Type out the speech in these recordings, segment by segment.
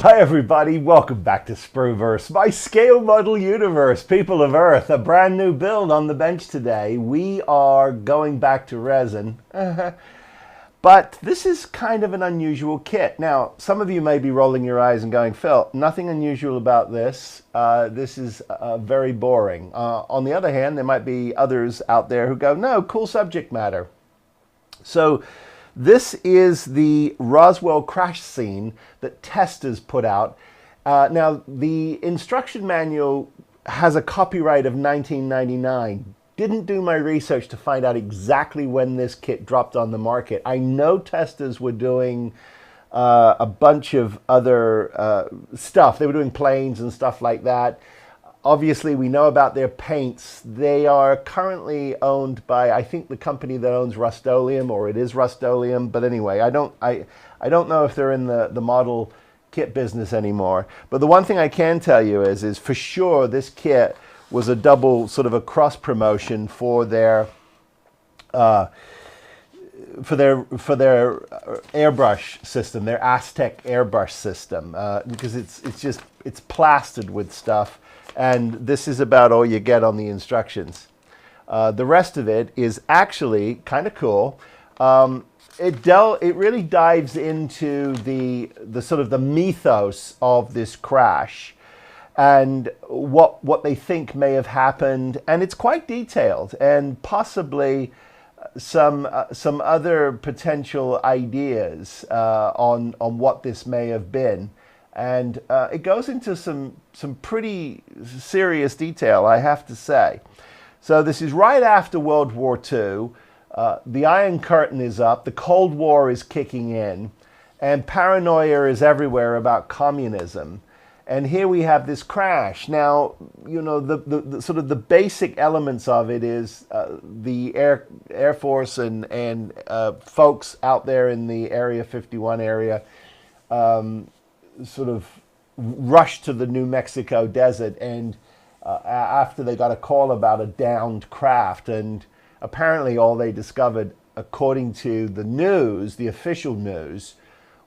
Hi everybody, welcome back to Spruverse, my scale model universe. People of Earth, a brand new build on the bench today. We are going back to resin, but this is kind of an unusual kit. Now, some of you may be rolling your eyes and going, Phil, nothing unusual about this. This is very boring. On the other hand, there might be others out there who go, no, cool subject matter. So, this is the Roswell crash scene that TESTORS put out. Now, the instruction manual has a copyright of 1999. Didn't do my research to find out exactly when this kit dropped on the market. I know TESTORS were doing a bunch of other stuff. They were doing planes and stuff like that. Obviously, we know about their paints. They are currently owned by, I think, the company that owns Rust-Oleum, or it is Rust-Oleum. But anyway, I don't know if they're in the model kit business anymore. But the one thing I can tell you is for sure this kit was a double sort of a cross promotion for their airbrush system, their Aztec airbrush system, because it's plastered with stuff. And this is about all you get on the instructions. The rest of it is actually kind of cool. It really dives into the sort of the mythos of this crash and what they think may have happened, and it's quite detailed, and possibly some other potential ideas on what this may have been. And it goes into some pretty serious detail, I have to say. So this is right after World War II. The Iron Curtain is up. The Cold War is kicking in. And paranoia is everywhere about communism. And here we have this crash. Now, you know, the sort of the basic elements of it is the Air Force and folks out there in the Area 51 area sort of rushed to the New Mexico desert, and after they got a call about a downed craft, and apparently all they discovered, according to the news, the official news,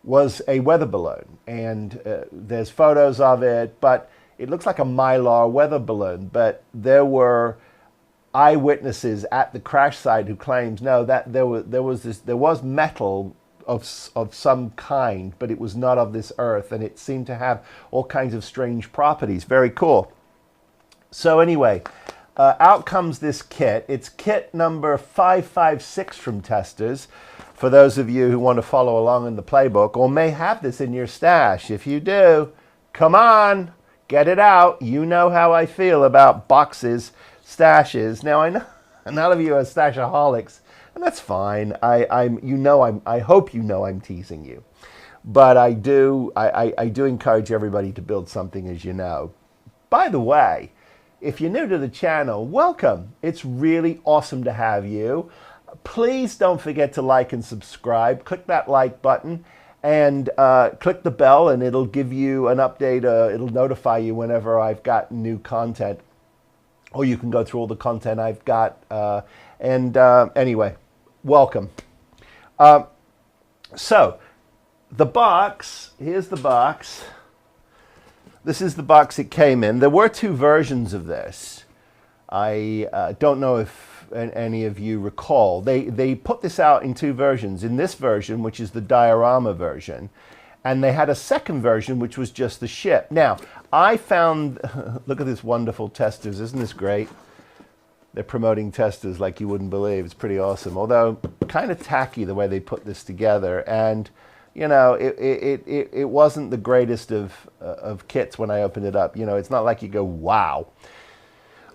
was a weather balloon. And there's photos of it, but it looks like a mylar weather balloon. But there were eyewitnesses at the crash site who claimed no, that there was metal of some kind, but it was not of this earth, and it seemed to have all kinds of strange properties. Very cool. So anyway, out comes this kit. It's kit number 556 from TESTORS, for those of you who want to follow along in the playbook, or may have this in your stash. If you do, come on, get it out. You know how I feel about boxes, stashes. Now, I know none of you are stashaholics, and that's fine. I hope you know I'm teasing you, but I do encourage everybody to build something, as you know. By the way, if you're new to the channel, welcome. It's really awesome to have you. Please don't forget to like and subscribe. Click that like button and click the bell, and it'll give you an update. It'll notify you whenever I've got new content, or you can go through all the content I've got. Anyway, welcome. So, the box, here's the box. This is the box it came in. There were two versions of this. I don't know if any of you recall. They put this out in two versions. In this version, which is the diorama version, and they had a second version, which was just the ship. Now, I found, look at this wonderful TESTORS. Isn't this great? They're promoting TESTORS like you wouldn't believe. It's pretty awesome. Although kind of tacky the way they put this together, and you know, it wasn't the greatest of kits when I opened it up. You know, it's not like you go wow.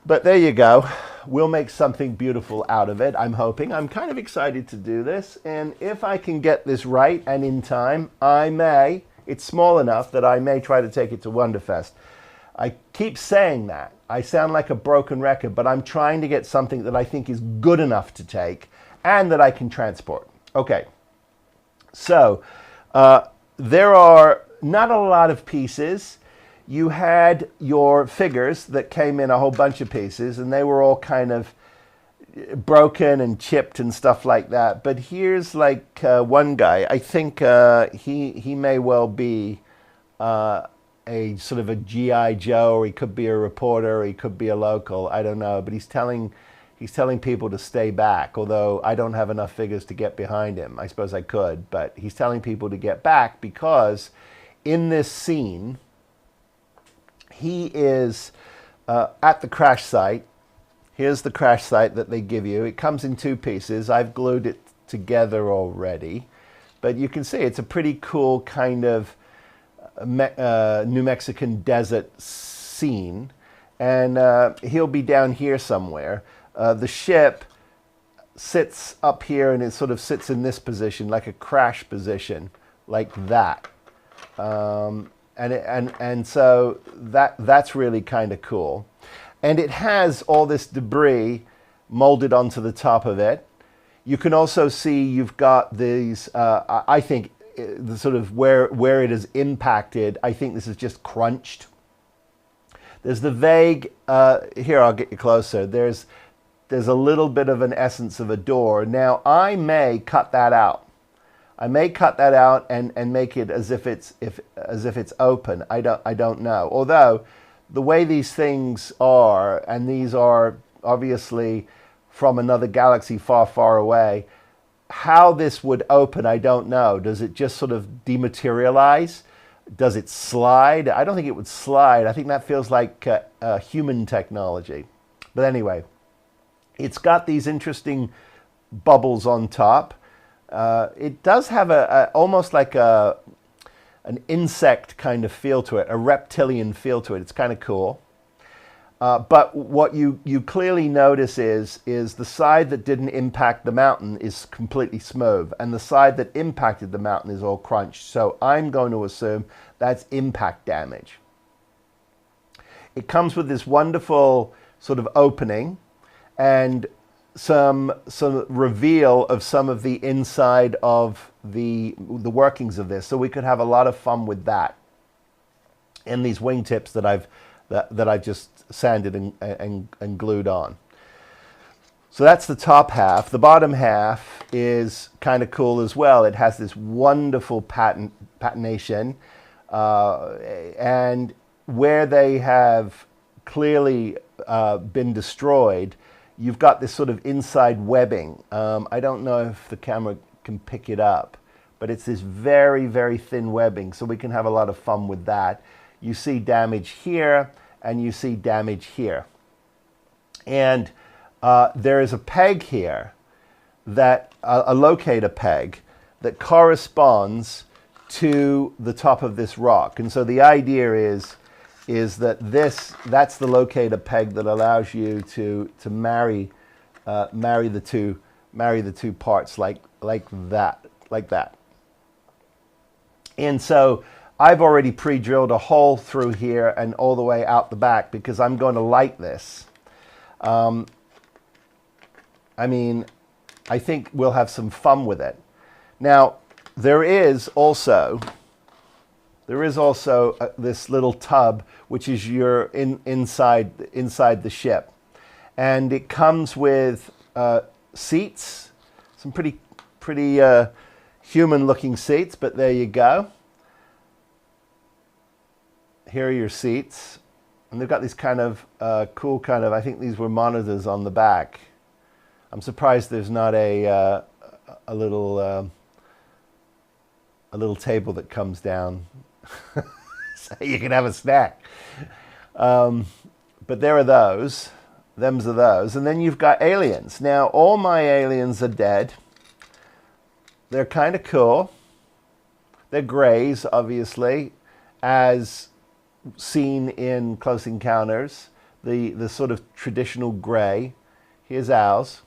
But there you go. We'll make something beautiful out of it, I'm hoping. I'm kind of excited to do this, and if I can get this right and in time, I may. It's small enough that I may try to take it to Wonderfest. I keep saying that. I sound like a broken record, but I'm trying to get something that I think is good enough to take and that I can transport. Okay, so there are not a lot of pieces. You had your figures that came in a whole bunch of pieces, and they were all kind of broken and chipped and stuff like that. But here's like one guy. I think he may well be a sort of a GI Joe, or he could be a reporter, or he could be a local. I don't know, but he's telling people to stay back. Although I don't have enough figures to get behind him. I suppose I could, but he's telling people to get back because in this scene, he is at the crash site. Here's the crash site that they give you. It comes in two pieces. I've glued it together already, but you can see it's a pretty cool kind of New Mexican desert scene, and he'll be down here somewhere. The ship sits up here, and it sort of sits in this position, like a crash position, like that. And so that's really kind of cool. And it has all this debris molded onto the top of it. You can also see you've got these, I think, the sort of where it is impacted, I think this is just crunched. There's the vague, here I'll get you closer, there's a little bit of an essence of a door. Now I may cut that out. I may cut that out and make it as if it's open. I don't know. Although the way these things are, and these are obviously from another galaxy far, far away, how this would open, I don't know. Does it just sort of dematerialize? Does it slide? I don't think it would slide. I think that feels like human technology. But anyway, it's got these interesting bubbles on top. It does have almost like an insect kind of feel to it, a reptilian feel to it. It's kind of cool. But what you clearly notice is the side that didn't impact the mountain is completely smooth, and the side that impacted the mountain is all crunched. So I'm going to assume that's impact damage. It comes with this wonderful sort of opening and some reveal of some of the inside of the workings of this. So we could have a lot of fun with that. And these wingtips that I've just sanded and glued on. So that's the top half. The bottom half is kind of cool as well. It has this wonderful patination, and where they have clearly been destroyed, you've got this sort of inside webbing. I don't know if the camera can pick it up, but it's this very, very thin webbing, so we can have a lot of fun with that. You see damage here, and you see damage here. And there is a peg here, that a locator peg, that corresponds to the top of this rock. And so the idea is that that's the locator peg that allows you to marry the two parts like that. And so I've already pre-drilled a hole through here and all the way out the back because I'm going to light this. I mean, I think we'll have some fun with it. Now, there is also this little tub, which is your inside the ship, and it comes with seats, some pretty human-looking seats. But there you go. Here are your seats, and they've got these kind of cool kind of, I think these were monitors on the back. I'm surprised there's not a little table that comes down so you can have a snack. But there are those. Them's are those. And then you've got aliens. Now, all my aliens are dead. They're kind of cool. They're grays, obviously, as seen in Close Encounters. The sort of traditional gray. Here's ours.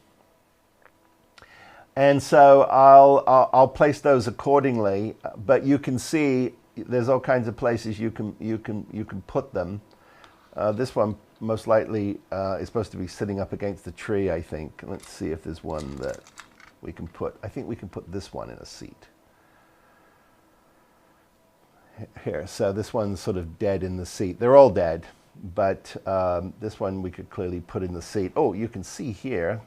And so I'll place those accordingly, but you can see there's all kinds of places you can put them. This one most likely is supposed to be sitting up against the tree, I think. Let's see if there's one that we can put. I think we can put this one in a seat. Here, so this one's sort of dead in the seat. They're all dead, but this one we could clearly put in the seat. Oh, you can see here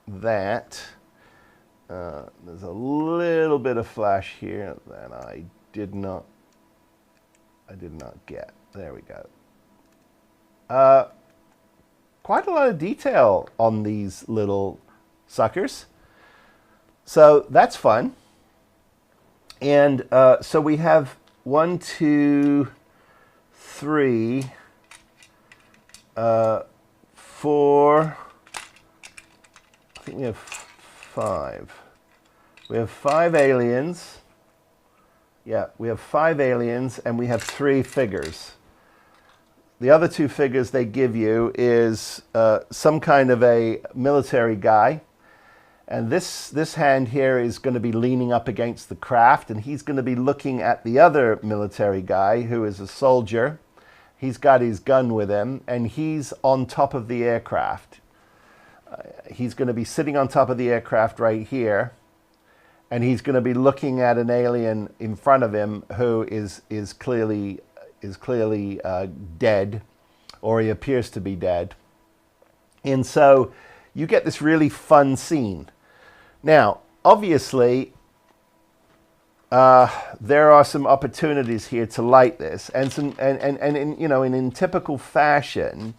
that there's a little bit of flash here that I did not I did not get. There we go. Quite a lot of detail on these little suckers. So that's fun. And so we have 1, 2, 3, 4. I think we have 5. We have 5 aliens. Yeah, we have 5 aliens, and we have 3 figures. The other 2 figures they give you is some kind of a military guy. And this hand here is going to be leaning up against the craft, and he's going to be looking at the other military guy who is a soldier. He's got his gun with him, and he's on top of the aircraft. He's going to be sitting on top of the aircraft right here, and he's going to be looking at an alien in front of him who is clearly dead, or he appears to be dead. And so you get this really fun scene. Now, obviously, there are some opportunities here to light this, and in typical fashion,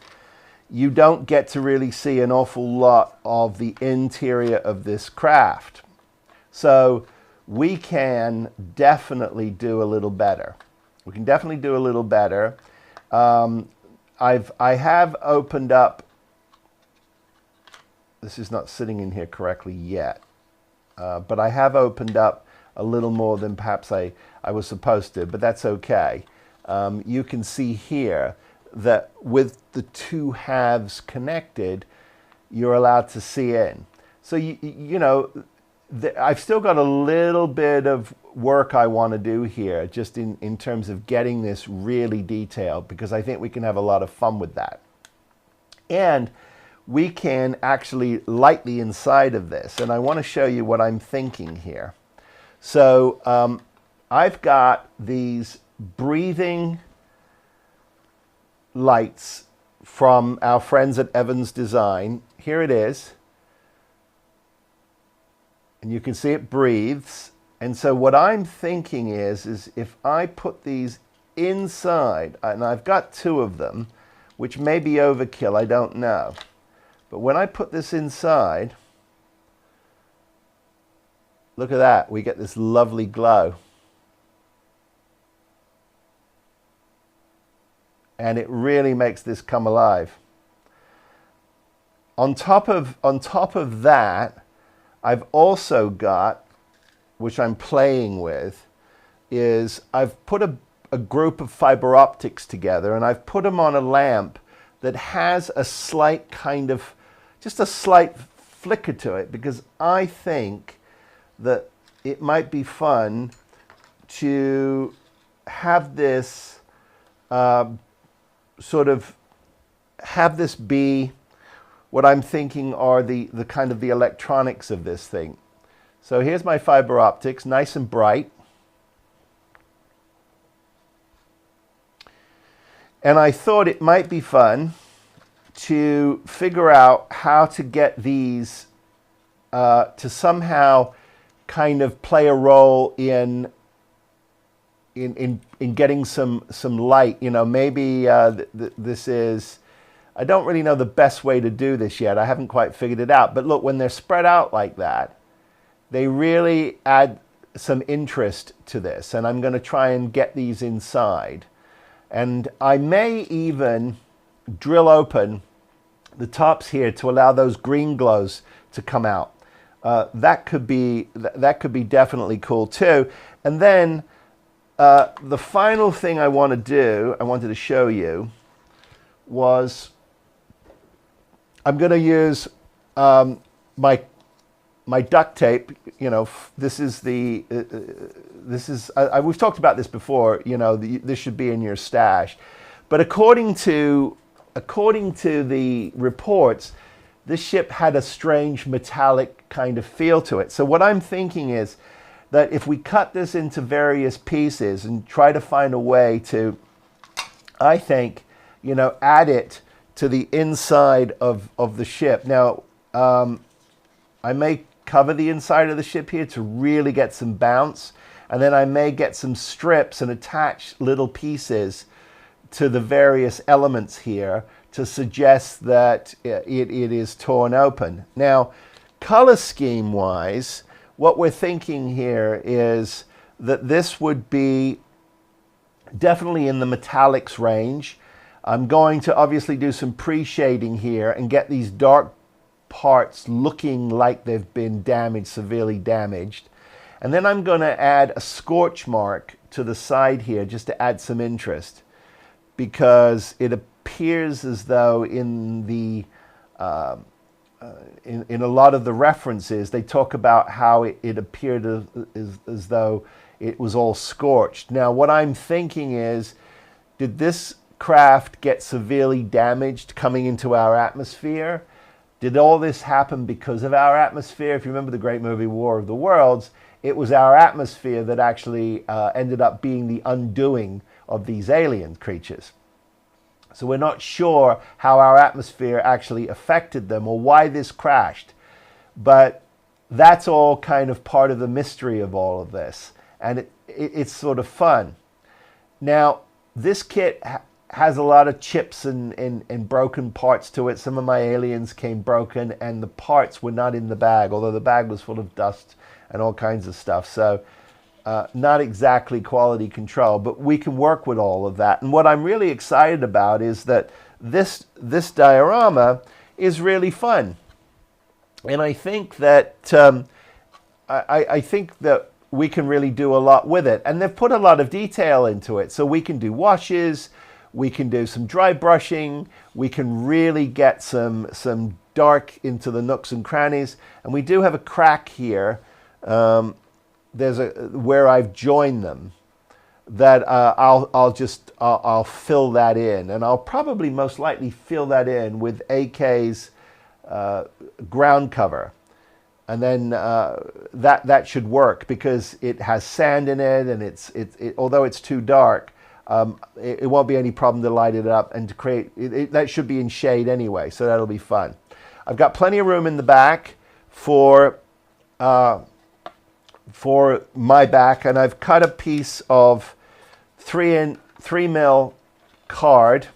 you don't get to really see an awful lot of the interior of this craft. So we can definitely do a little better. We can definitely do a little better. I have opened up. This is not sitting in here correctly yet, but I have opened up a little more than perhaps I was supposed to, but that's okay. You can see here that with the 2 halves connected, you're allowed to see in. So I've still got a little bit of work I want to do here, just in terms of getting this really detailed, because I think we can have a lot of fun with that. And we can actually light the inside of this, and I want to show you what I'm thinking here. So I've got these breathing lights from our friends at Evans Design. Here it is. And you can see it breathes. And so what I'm thinking is if I put these inside, and I've got 2 of them, which may be overkill, I don't know. But when I put this inside, look at that, we get this lovely glow. And it really makes this come alive. On top of that, I've also got, which I'm playing with, is I've put a group of fiber optics together, and I've put them on a lamp that has a slight kind of, just a slight flicker to it, because I think that it might be fun to have this sort of have this be what I'm thinking are the kind of the electronics of this thing. So here's my fiber optics, nice and bright. And I thought it might be fun to figure out how to get these to somehow kind of play a role in getting some light. Maybe this is, I don't really know the best way to do this yet. I haven't quite figured it out. But look, when they're spread out like that, they really add some interest to this. And I'm going to try and get these inside. And I may even drill open the tops here to allow those green glows to come out. That could be definitely cool too. And then the final thing I wanted to show you was I'm going to use my duct tape. This is we've talked about this before. This should be in your stash, but according to the reports, this ship had a strange metallic kind of feel to it. So what I'm thinking is that if we cut this into various pieces and try to find a way to, I think, add it to the inside of the ship. Now, I may cover the inside of the ship here to really get some bounce. And then I may get some strips and attach little pieces to the various elements here to suggest that it is torn open. Now, color scheme wise, what we're thinking here is that this would be definitely in the metallics range. I'm going to obviously do some pre-shading here and get these dark parts looking like they've been damaged, severely damaged. And then I'm going to add a scorch mark to the side here just to add some interest, because it appears as though in the in a lot of the references they talk about how it appeared as though it was all scorched. Now what I'm thinking is, did this craft get severely damaged coming into our atmosphere? Did all this happen because of our atmosphere? If you remember the great movie War of the Worlds, it was our atmosphere that actually ended up being the undoing of these alien creatures. So we're not sure how our atmosphere actually affected them or why this crashed. But that's all kind of part of the mystery of all of this. And it's sort of fun. Now, this kit has a lot of chips and broken parts to it. Some of my aliens came broken and the parts were not in the bag, although the bag was full of dust and all kinds of stuff. So not exactly quality control, but we can work with all of that. And what I'm really excited about is that this diorama is really fun. And I think that I think that we can really do a lot with it. And they've put a lot of detail into it. So we can do washes, we can do some dry brushing, we can really get some dark into the nooks and crannies. And we do have a crack here. There's where I've joined them that I'll fill that in, and I'll probably most likely fill that in with AK's ground cover, and then that should work because it has sand in it, and although it's too dark, it won't be any problem to light it up and to create that should be in shade anyway, so that'll be fun. I've got plenty of room in the back for my back, and I've cut a piece of 3mm card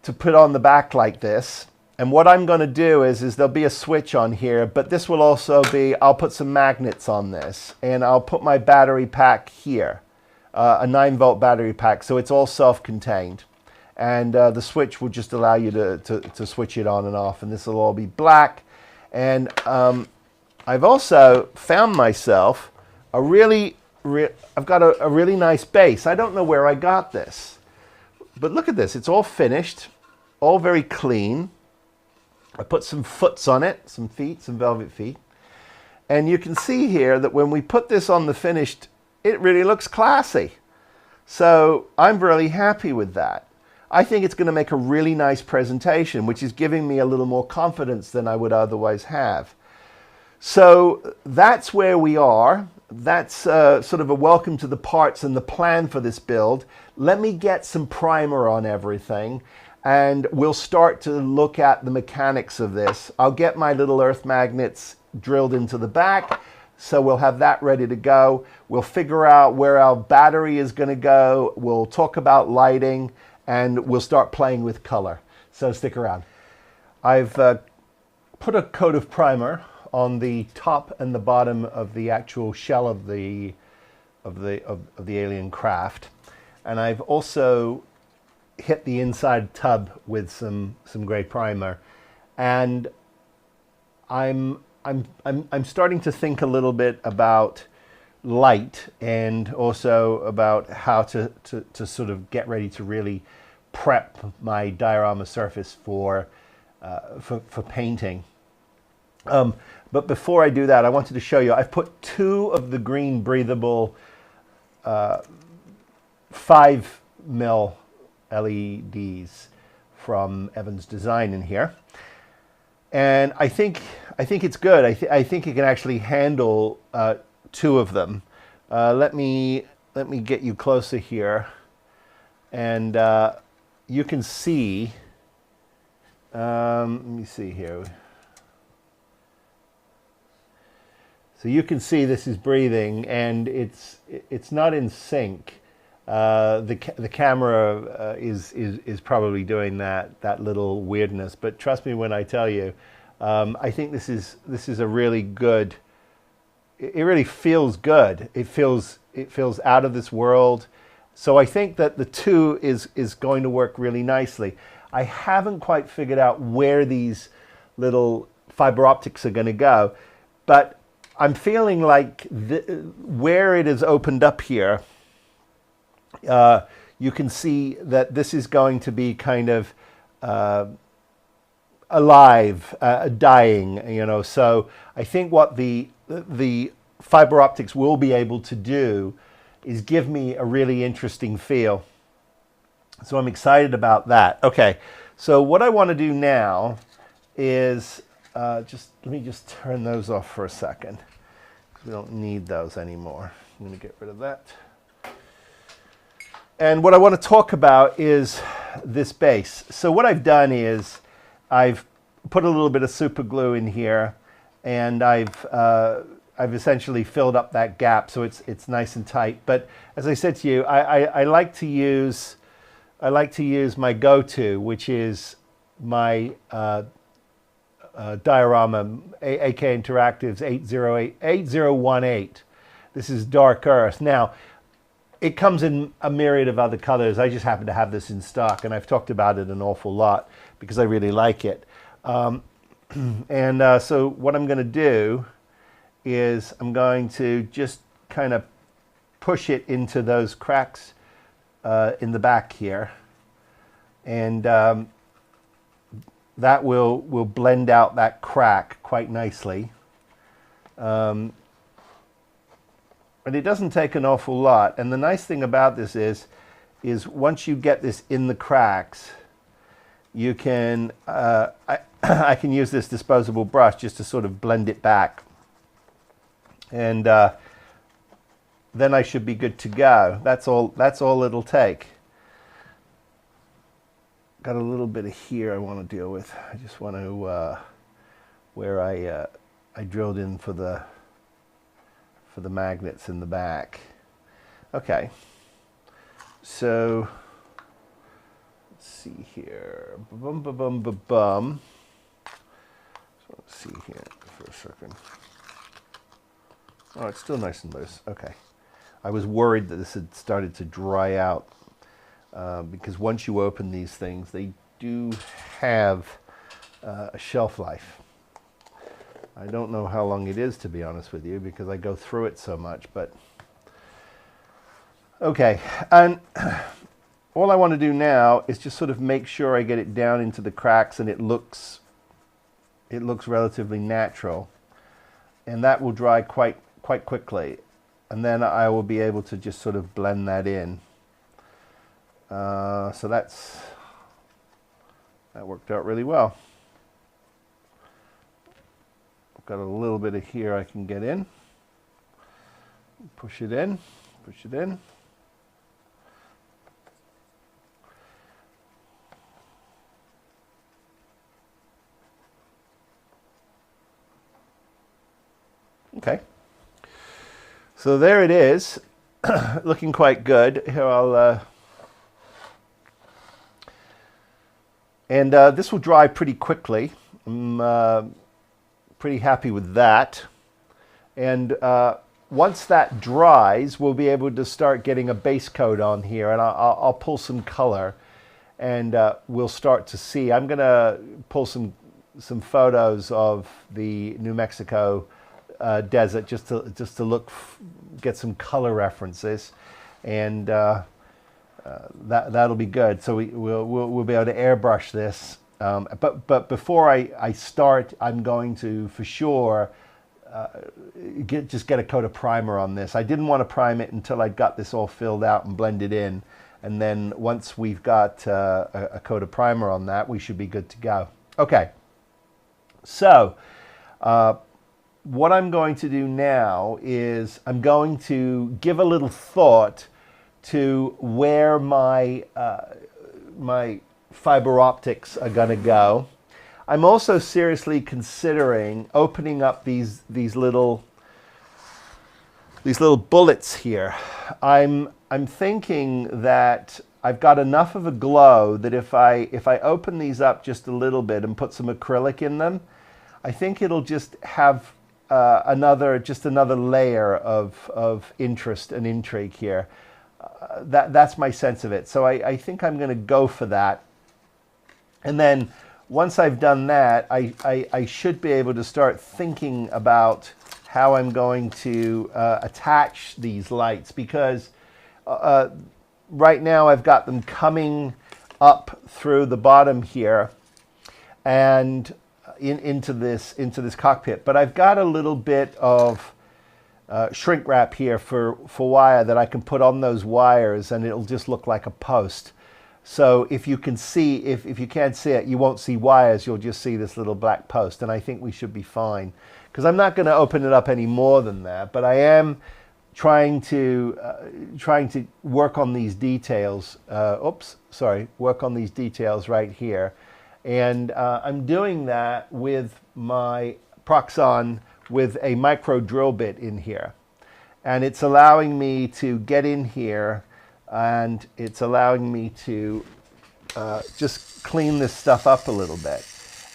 to put on the back like this. And what I'm going to do is there'll be a switch on here, but this will also be, I'll put some magnets on this, and I'll put my battery pack here, a 9-volt battery pack, so it's all self-contained. And the switch will just allow you to switch it on and off, and this will all be black. And I've also found myself I've got a really nice base. I don't know where I got this, but look at this. It's all finished, all very clean. I put some foots on it, some feet, some velvet feet. And you can see here that when we put this on the finished, it really looks classy. So I'm really happy with that. I think it's going to make a really nice presentation, which is giving me a little more confidence than I would otherwise have. So that's where we are. That's sort of a welcome to the parts and the plan for this build. Let me get some primer on everything, and we'll start to look at the mechanics of this. I'll get my little earth magnets drilled into the back, so we'll have that ready to go. We'll figure out where our battery is going to go. We'll talk about lighting, and we'll start playing with color. So stick around. I've put a coat of primer on the top and the bottom of the actual shell of the alien craft, and I've also hit the inside tub with some gray primer, and I'm starting to think a little bit about light and also about how to sort of get ready to really prep my diorama surface for painting. But before I do that, I wanted to show you, I've put 2 of the green breathable 5mm LEDs from Evans Design in here. And I think it's good. I think it can actually handle 2 of them. Let me get you closer here, and you can see. Let me see here. So you can see this is breathing, and it's not in sync. The camera is probably doing that little weirdness, but trust me when I tell you, I think this is a really good. It really feels good. It feels out of this world. So I think that the two is going to work really nicely. I haven't quite figured out where these little fiber optics are going to go, but I'm feeling like where it is opened up here, you can see that this is going to be kind of alive, dying, you know. So I think what the fiber optics will be able to do is give me a really interesting feel. So I'm excited about that. Okay, so what I want to do now is let me just turn those off for a second, because we don't need those anymore. I'm going to get rid of that. And what I want to talk about is this base. So what I've done is I've put a little bit of super glue in here, and I've essentially filled up that gap so it's nice and tight. But as I said to you, I like to use my go-to, which is my diorama, AK Interactive's 8018. This is Dark Earth. Now, it comes in a myriad of other colors. I just happen to have this in stock, and I've talked about it an awful lot because I really like it. So what I'm going to do is I'm going to just kind of push it into those cracks in the back here, and that will blend out that crack quite nicely. And it doesn't take an awful lot. And the nice thing about this is once you get this in the cracks, you can I can use this disposable brush just to sort of blend it back, and then I should be good to go. That's all it'll take. Got a little bit of here I want to deal with. I just want to where I drilled in for the magnets in the back. Okay, so let's see here. Bum bum bum bum bum. So let's see here for a second. Oh, it's still nice and loose. Okay, I was worried that this had started to dry out. Because once you open these things, they do have a shelf life. I don't know how long it is, to be honest with you, because I go through it so much, but okay. And all I want to do now is just sort of make sure I get it down into the cracks and it looks relatively natural, and that will dry quite quickly, and then I will be able to just sort of blend that in. So that worked out really well. I've got a little bit of here I can get in. Push it in, push it in. Okay. So there it is, looking quite good. Here I'll and this will dry pretty quickly. I'm pretty happy with that. And once that dries, we'll be able to start getting a base coat on here, and I'll pull some color, and we'll start to see. I'm going to pull some photos of the New Mexico desert just to look, get some color references, and that'll be good. So we'll be able to airbrush this. But before I start, I'm going to for sure just get a coat of primer on this. I didn't want to prime it until I got this all filled out and blended in, and then once we've got a coat of primer on that, we should be good to go. Okay. So what I'm going to do now is I'm going to give a little thought to where my my fiber optics are going to go. I'm also seriously considering opening up these little bullets here. I'm thinking that I've got enough of a glow that if I open these up just a little bit and put some acrylic in them, I think it'll just have another layer of interest and intrigue here. That's my sense of it. So I think I'm going to go for that. And then once I've done that, I should be able to start thinking about how I'm going to attach these lights, because right now I've got them coming up through the bottom here and into this cockpit. But I've got a little bit of shrink wrap here for wire that I can put on those wires, and it'll just look like a post. So if you can see, if you can't see it, you won't see wires, you'll just see this little black post, and I think we should be fine. Because I'm not going to open it up any more than that, but I am trying to work on these details. Work on these details right here, and I'm doing that with my Proxon with a micro drill bit in here, and it's allowing me to get in here, and it's allowing me to just clean this stuff up a little bit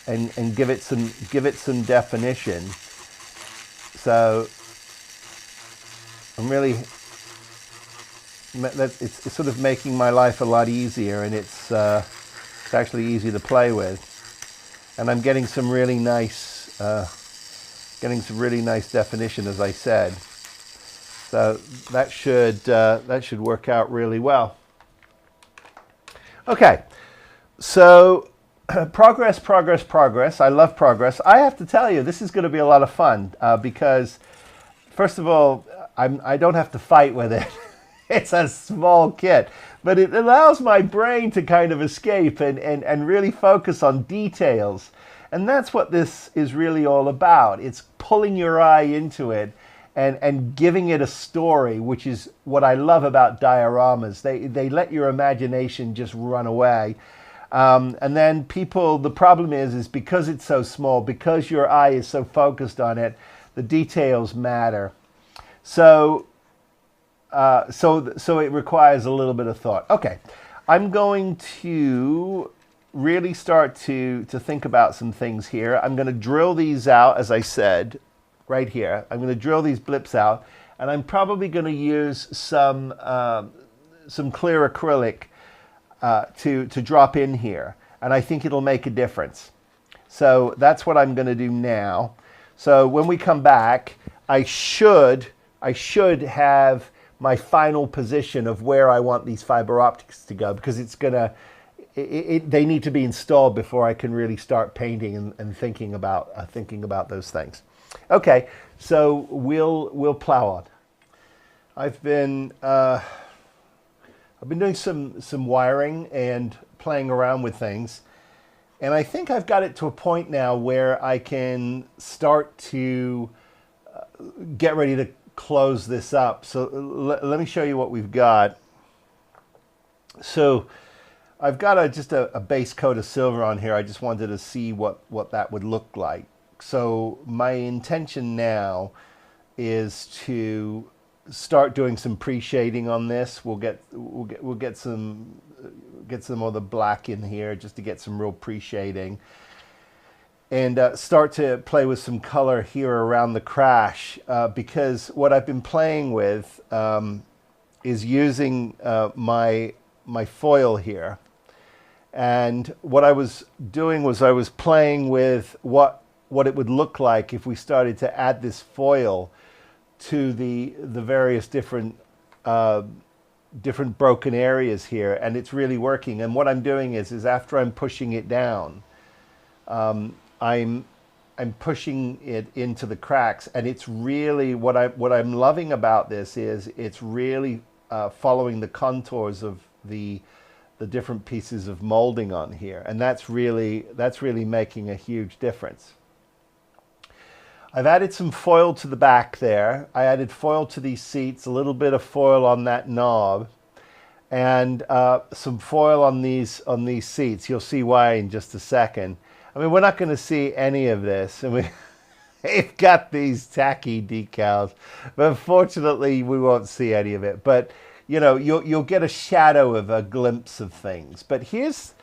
and give it some definition. So I'm really, it's sort of making my life a lot easier, and it's actually easy to play with, and I'm getting some really nice definition, as I said. So that should work out really well. Okay, so progress. I love progress. I have to tell you, this is going to be a lot of fun because, first of all, I don't have to fight with it. It's a small kit, but it allows my brain to kind of escape and really focus on details. And that's what this is really all about. It's pulling your eye into it and giving it a story, which is what I love about dioramas. They let your imagination just run away. And then the problem is because it's so small, because your eye is so focused on it, the details matter. So it requires a little bit of thought. Okay, I'm going to really start to think about some things here. I'm going to drill these out, as I said, right here. I'm going to drill these blips out, and I'm probably going to use some clear acrylic to drop in here, and I think it'll make a difference. So that's what I'm going to do now. So when we come back, I should have my final position of where I want these fiber optics to go, because they need to be installed before I can really start painting and thinking about those things. Okay, so we'll plow on. I've been doing some wiring and playing around with things, and I think I've got it to a point now where I can start to get ready to close this up. So let me show you what we've got. So I've got just a base coat of silver on here. I just wanted to see what that would look like. So my intention now is to start doing some pre-shading on this. We'll get some of the black in here just to get some real pre-shading, and start to play with some color here around the crash, because what I've been playing with is using my foil here. And what I was doing was I was playing with what it would look like if we started to add this foil to the various different broken areas here, and it's really working. And what I'm doing is after I'm pushing it down, I'm pushing it into the cracks, and it's really what I'm loving about this is it's really following the contours of the different pieces of molding on here, and that's really making a huge difference. I've added some foil to the back there. I added foil to these seats, a little bit of foil on that knob, and some foil on these seats. You'll see why in just a second. I mean, we're not going to see any of this. I mean, they've got these tacky decals, but fortunately we won't see any of it. But you know, you'll get a shadow of a glimpse of things. But here's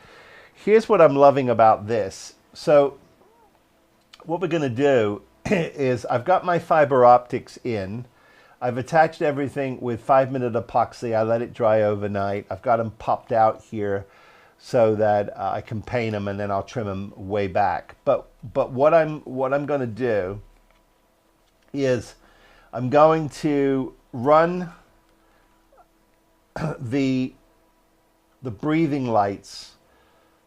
what I'm loving about this. So what we're going to do is I've got my fiber optics in. I've attached everything with 5-minute epoxy. I let it dry overnight. I've got them popped out here so that I can paint them, and then I'll trim them way back. But what I'm going to do is I'm going to run the breathing lights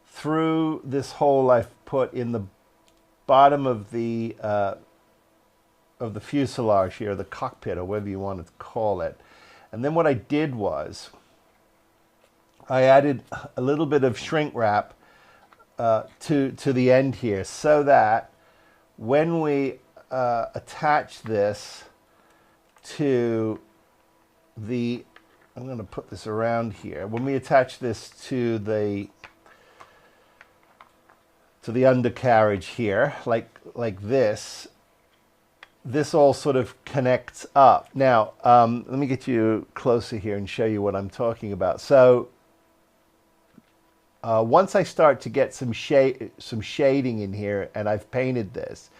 through this hole I've put in the bottom of the fuselage here, the cockpit, or whatever you want to call it. And then what I did was I added a little bit of shrink wrap to the end here, so that when we attach this to the, I'm going to put this around here, when we attach this to the undercarriage here, like this all sort of connects up. Now, let me get you closer here and show you what I'm talking about. So once I start to get some shading in here, and I've painted this,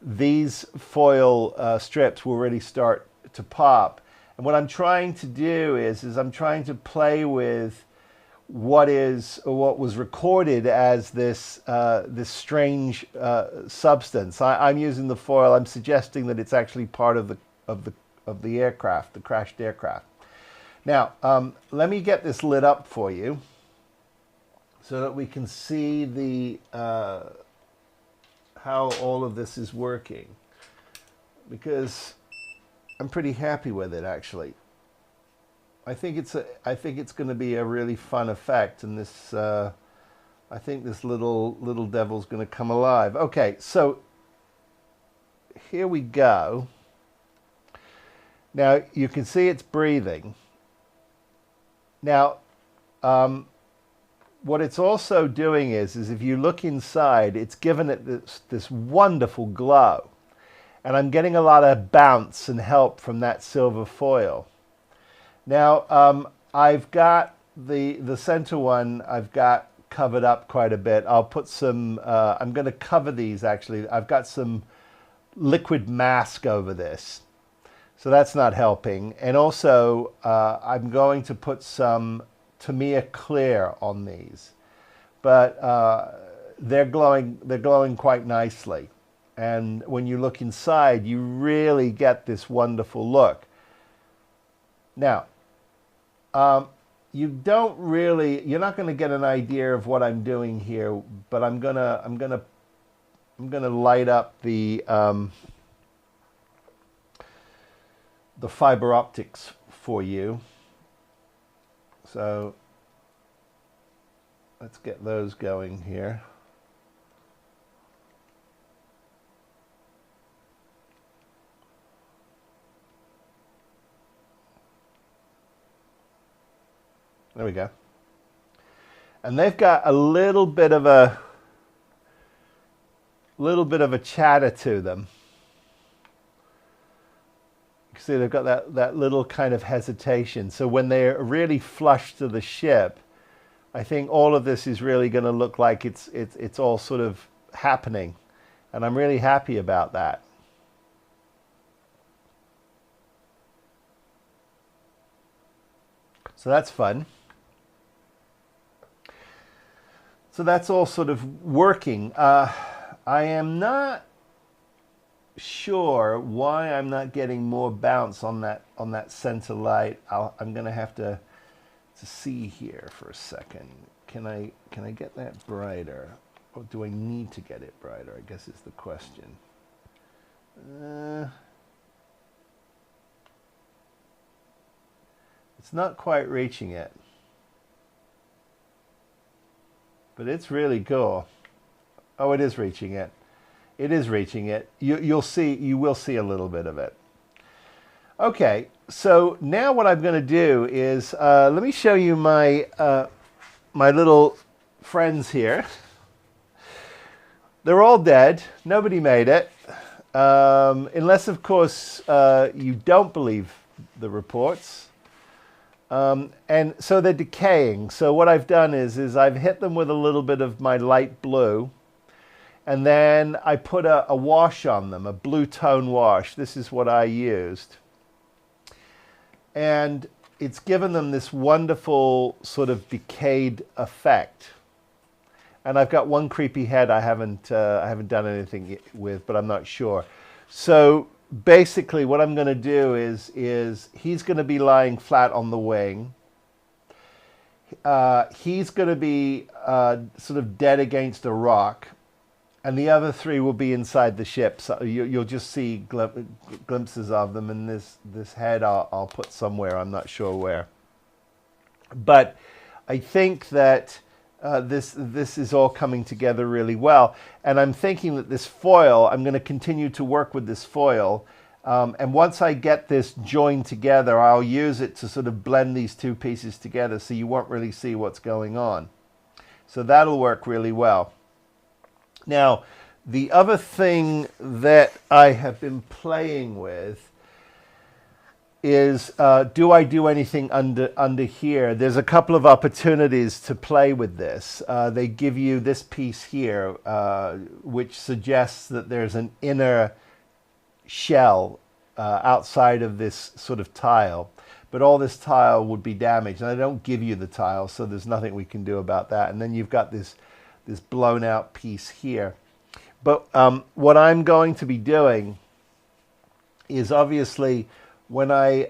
these foil strips will really start to pop. And what I'm trying to do is I'm trying to play with what was recorded as this strange substance. I'm using the foil. I'm suggesting that it's actually part of the aircraft, the crashed aircraft. Now, let me get this lit up for you so that we can see the how all of this is working, because I'm pretty happy with it, actually. I think it's going to be a really fun effect, and this I think this little devil's going to come alive. Okay, so here we go. Now you can see it's breathing. Now, what it's also doing is if you look inside, it's given it this wonderful glow, and I'm getting a lot of bounce and help from that silver foil. Now, I've got the center one, I've got covered up quite a bit. I'll put some, I'm going to cover these actually. I've got some liquid mask over this, so that's not helping. And also, I'm going to put some Tamiya clear on these, but they're glowing quite nicely. And when you look inside, you really get this wonderful look. Now, you're not going to get an idea of what I'm doing here, but I'm gonna light up the fiber optics for you. So let's get those going here. There we go. And they've got a little bit of a chatter to them. You can see they've got that little kind of hesitation. So when they're really flush to the ship, I think all of this is really going to look like it's all sort of happening, and I'm really happy about that. So that's fun. So that's all sort of working. I am not sure why I'm not getting more bounce on that center light. I'm going to have to see here for a second. Can I get that brighter, or do I need to get it brighter, I guess is the question. It's not quite reaching it, but it's really cool. Oh, it is reaching it. It is reaching it. You will see a little bit of it. Okay, so now what I'm going to do is let me show you my my little friends here. They're all dead. Nobody made it. Unless, of course, you don't believe the reports. And so they're decaying. So what I've done is I've hit them with a little bit of my light blue, and then I put a wash on them, a blue tone wash. This is what I used. And it's given them this wonderful sort of decayed effect. And I've got one creepy head I haven't done anything with, but I'm not sure. So basically what I'm going to do is he's going to be lying flat on the wing. He's going to be sort of dead against a rock, and the other three will be inside the ship. So you'll just see glimpses of them, and this head I'll put somewhere. I'm not sure where. But I think that this is all coming together really well. And I'm thinking that this foil, I'm going to continue to work with this foil. And once I get this joined together, I'll use it to sort of blend these two pieces together so you won't really see what's going on. So that'll work really well. Now, the other thing that I have been playing with is, do I do anything under here? There's a couple of opportunities to play with this. They give you this piece here, which suggests that there's an inner shell outside of this sort of tile. But all this tile would be damaged, and I don't give you the tile, so there's nothing we can do about that. And then you've got this blown out piece here. But what I'm going to be doing is, obviously, when I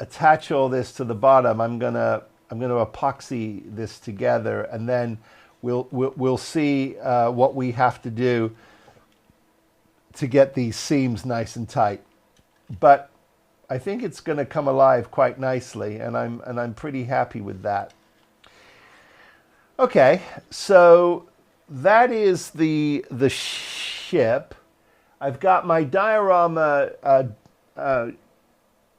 attach all this to the bottom, I'm gonna epoxy this together, and then we'll see what we have to do to get these seams nice and tight. But I think it's going to come alive quite nicely, and I'm pretty happy with that. Okay, so that is the ship. I've got my diorama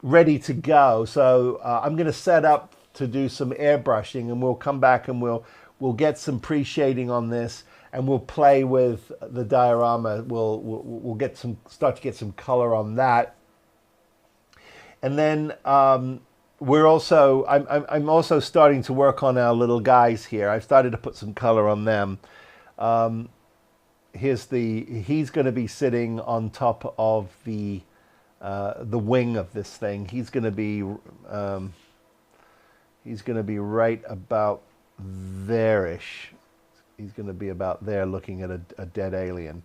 ready to go, so I'm going to set up to do some airbrushing, and we'll come back and we'll get some pre-shading on this, and we'll play with the diorama. We'll start to get some color on that, and then we're also I'm also starting to work on our little guys here. I've started to put some color on them. He's going to be sitting on top of the wing of this thing. He's going to be right about there-ish. He's going to be about there, looking at a dead alien.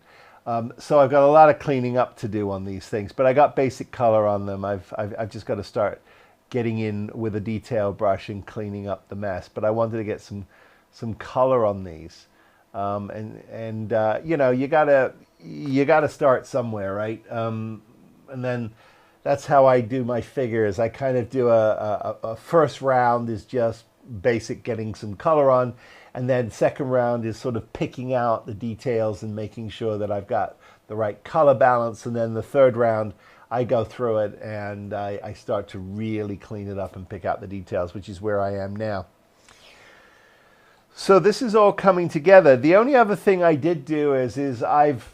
So I've got a lot of cleaning up to do on these things, but I got basic color on them. I've just got to start getting in with a detail brush and cleaning up the mess. But I wanted to get some color on these, and you know, you gotta start somewhere, right? And then that's how I do my figures. I kind of do a first round is just basic, getting some color on, and then second round is sort of picking out the details and making sure that I've got the right color balance, and then the third round I go through it and I start to really clean it up and pick out the details, which is where I am now. So this is all coming together. The only other thing I did do is I've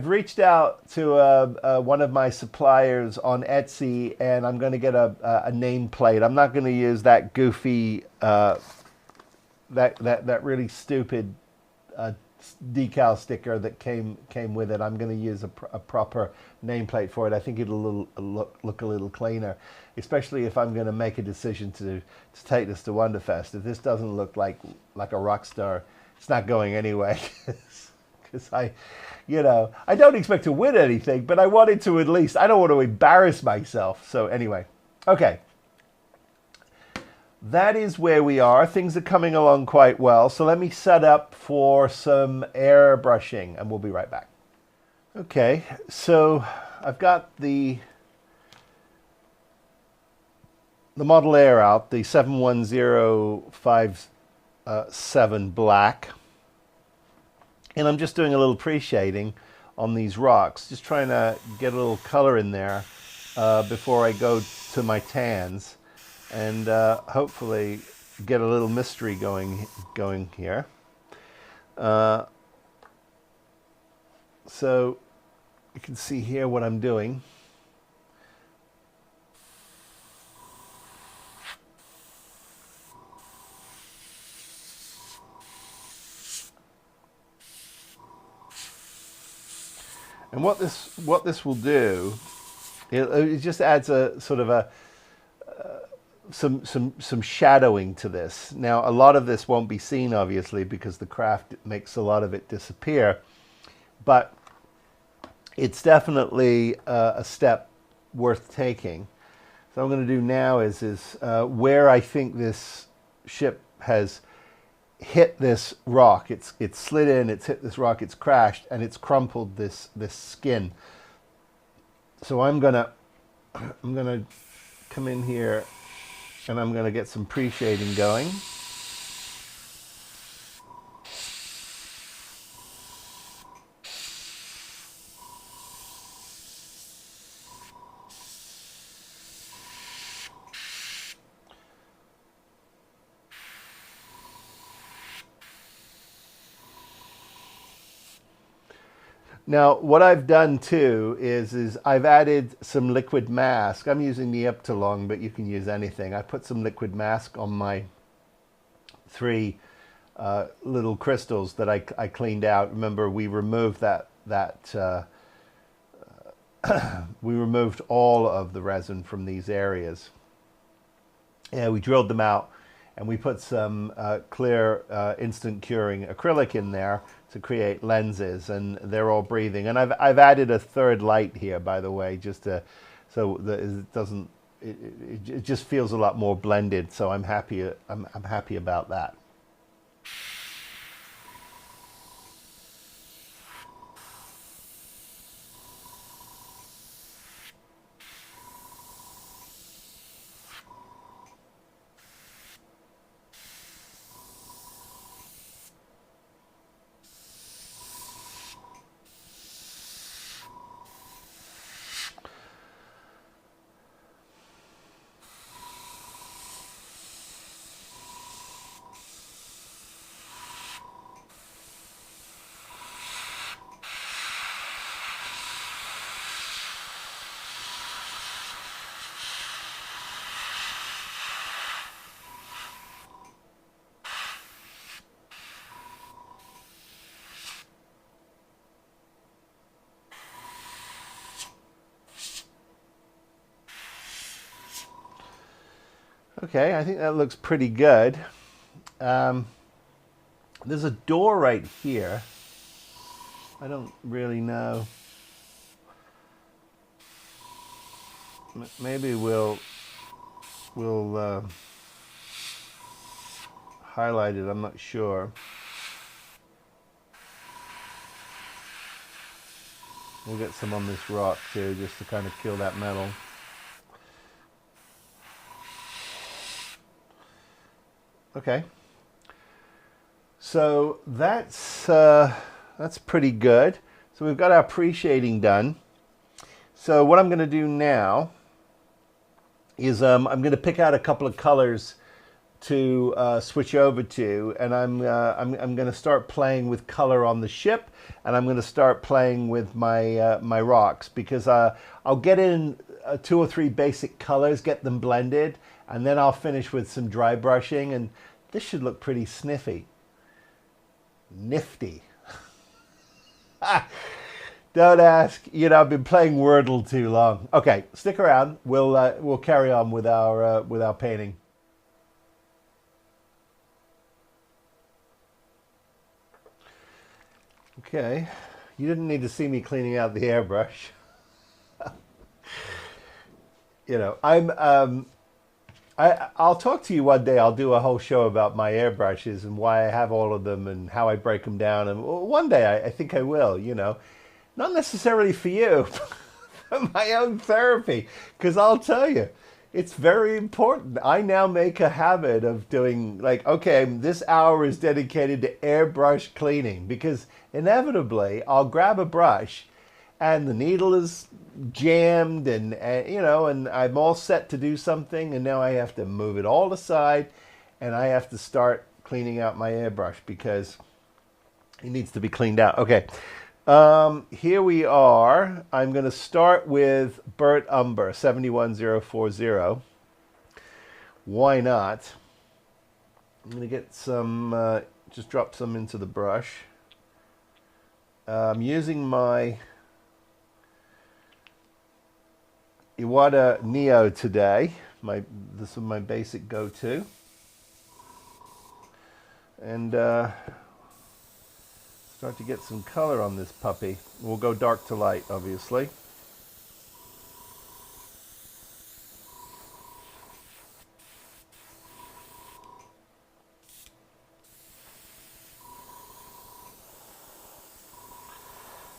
reached out to one of my suppliers on Etsy, and I'm going to get a nameplate. I'm not going to use that goofy, that really stupid decal sticker that came with it. I'm going to use a proper nameplate for it. I think it'll look a little cleaner, especially if I'm going to make a decision to take this to Wonderfest. If this doesn't look like a rock star, it's not going anyway. Because I don't expect to win anything, but I wanted to at least, I don't want to embarrass myself. So anyway, okay. That is where we are. Things are coming along quite well. So let me set up for some airbrushing, and we'll be right back. Okay, so I've got the Model Air out, the 71057 black. And I'm just doing a little pre-shading on these rocks, just trying to get a little color in there before I go to my tans, and hopefully get a little mystery going here. So you can see here what I'm doing. And what this will do, it just adds a sort of a some shadowing to this. Now, a lot of this won't be seen, obviously, because the craft makes a lot of it disappear, but it's definitely a step worth taking. So what I'm going to do now is where I think this ship has hit this rock, it's slid in, it's hit this rock, it's crashed, and it's crumpled this skin. So I'm gonna come in here and I'm gonna get some pre-shading going. Now, what I've done too is I've added some liquid mask. I'm using the Epsilon, but you can use anything. I put some liquid mask on my 3 little crystals that I cleaned out. Remember, we removed we removed all of the resin from these areas. Yeah, we drilled them out, and we put some clear instant curing acrylic in there to create lenses, and they're all breathing. And I've added a 3rd light here, by the way, just to so that it doesn't it just feels a lot more blended. So I'm happy about that. Okay, I think that looks pretty good. There's a door right here. I don't really know. Maybe we'll highlight it. I'm not sure. We'll get some on this rock too, just to kind of kill that metal. Okay, so that's pretty good. So we've got our pre-shading done. So what I'm going to do now is I'm going to pick out a couple of colors to switch over to, and I'm going to start playing with color on the ship, and I'm going to start playing with my my rocks, because I'll get in 2 or 3 basic colors, get them blended, and then I'll finish with some dry brushing, and this should look pretty nifty. Don't ask. You know, I've been playing Wordle too long. Okay, stick around. We'll carry on with our painting. Okay, you didn't need to see me cleaning out the airbrush. You know, I'll talk to you one day. I'll do a whole show about my airbrushes and why I have all of them and how I break them down. And one day I think I will, you know, not necessarily for you, for my own therapy. Because I'll tell you, it's very important. I now make a habit of doing, like, okay, this hour is dedicated to airbrush cleaning, because inevitably I'll grab a brush and the needle is jammed, and you know, and I'm all set to do something, and now I have to move it all aside, and I have to start cleaning out my airbrush because it needs to be cleaned out. Okay, Here we are. I'm going to start with Burnt Umber 71040. Why not? I'm going to get some, just drop some into the brush. I'm using my Iwata Neo today. This is my basic go-to. And start to get some color on this puppy. We'll go dark to light, obviously.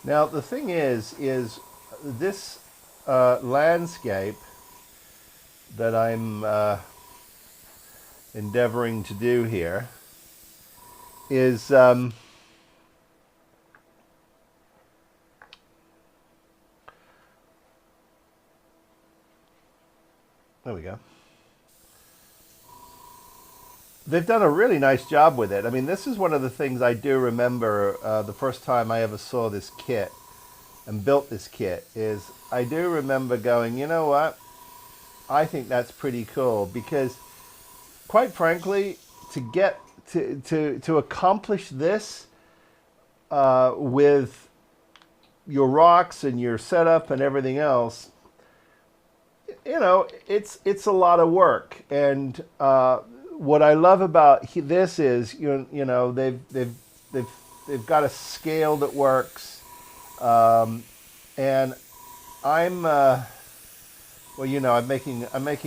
Now the thing is this landscape that I'm endeavoring to do here is there we go. They've done a really nice job with it. I mean, this is one of the things I do remember the first time I ever saw this kit and built this kit is I do remember going, you know what? I think that's pretty cool because, quite frankly, to get to accomplish this with your rocks and your setup and everything else, you know, it's a lot of work. And what I love about this is you know they've got a scale that works, and I'm well, you know, I'm making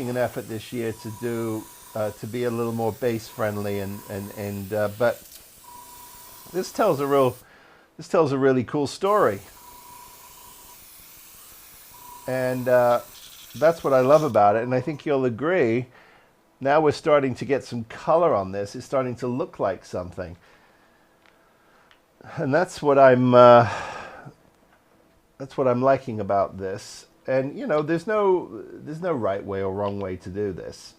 an effort this year to do to be a little more base friendly and but this tells a really cool story, and that's what I love about it. And I think you'll agree. Now we're starting to get some color on this. It's starting to look like something, and that's what I'm liking about this. And you know, there's no right way or wrong way to do this.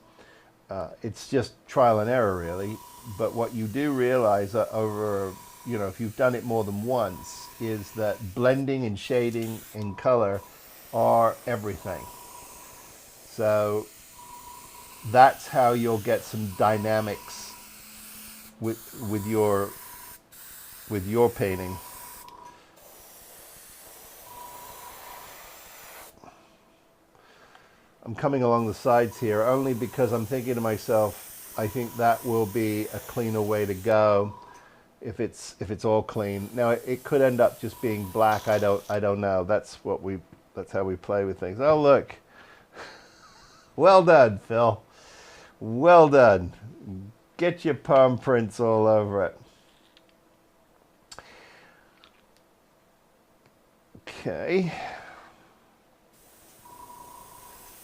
It's just trial and error, really. But what you do realize over, you know, if you've done it more than once, is that blending and shading and color are everything. So that's how you'll get some dynamics with your painting. I'm coming along the sides here only because I'm thinking to myself, I think that will be a cleaner way to go if it's all clean. Now it could end up just being black. I don't know. That's how we play with things. Oh look, well done, Phil. Well done. Get your palm prints all over it. Okay.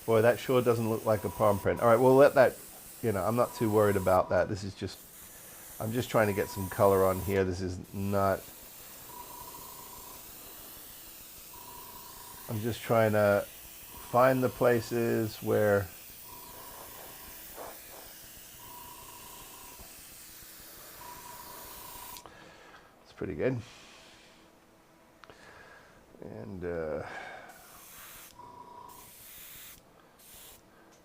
Boy, that sure doesn't look like a palm print. All right, we'll let that, you know, I'm not too worried about that. This is just, I'm just trying to get some color on here. This is not, I'm just trying to find the places where it's pretty good.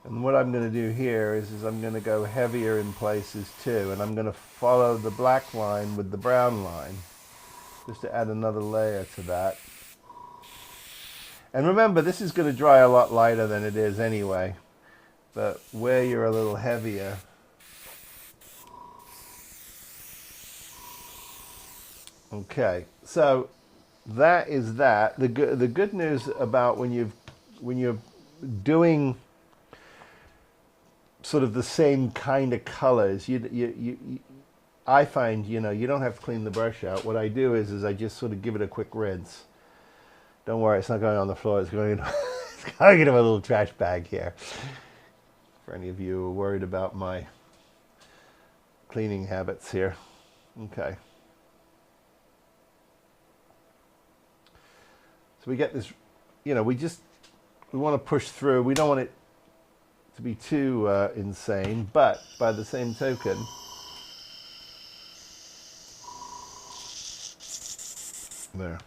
And what I'm going to do here is I'm going to go heavier in places too, and I'm going to follow the black line with the brown line just to add another layer to that. And remember, this is going to dry a lot lighter than it is anyway, but where you're a little heavier, okay, so that is that. The good news about when you're doing sort of the same kind of colors, I find, you know, you don't have to clean the brush out. What I do is I just sort of give it a quick rinse. Don't worry, it's not going on the floor. It's going it's going into a little trash bag here. For any of you who are worried about my cleaning habits here. Okay. So we get this, you know, we want to push through. We don't want it to be too insane, but by the same token, there.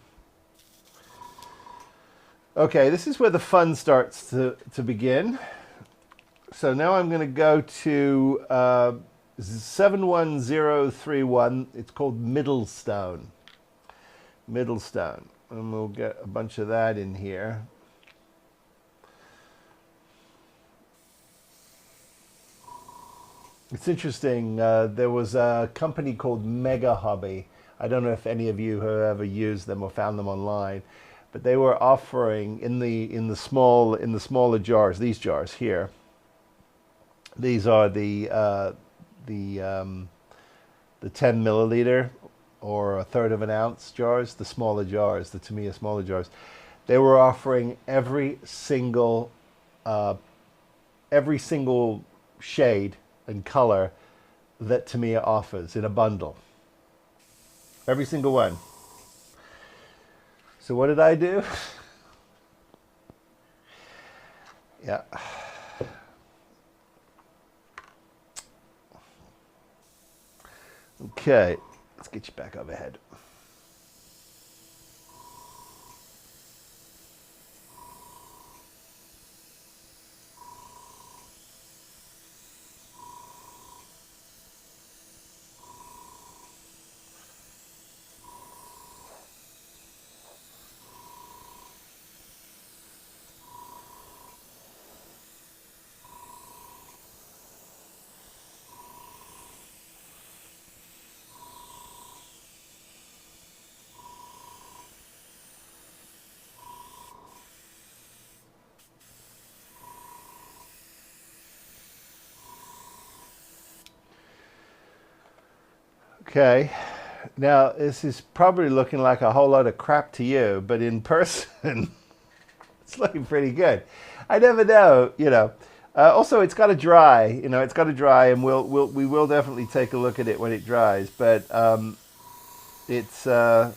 Okay, this is where the fun starts to begin. So now I'm going to go to 71031. It's called Middlestone. Middlestone. And we'll get a bunch of that in here. It's interesting. There was a company called Mega Hobby. I don't know if any of you have ever used them or found them online, but they were offering in the smaller jars. These jars here. These are the um, the 10 milliliter or a third of an ounce jars, the smaller jars, the Tamiya smaller jars. They were offering uh, every single shade and color that Tamiya offers in a bundle. Every single one. So what did I do? Yeah. Okay, let's get you back overhead. Okay, now this is probably looking like a whole lot of crap to you, but in person, it's looking pretty good. I never know, you know. Also, it's got to dry. You know, it's got to dry, and we will definitely take a look at it when it dries. But it's I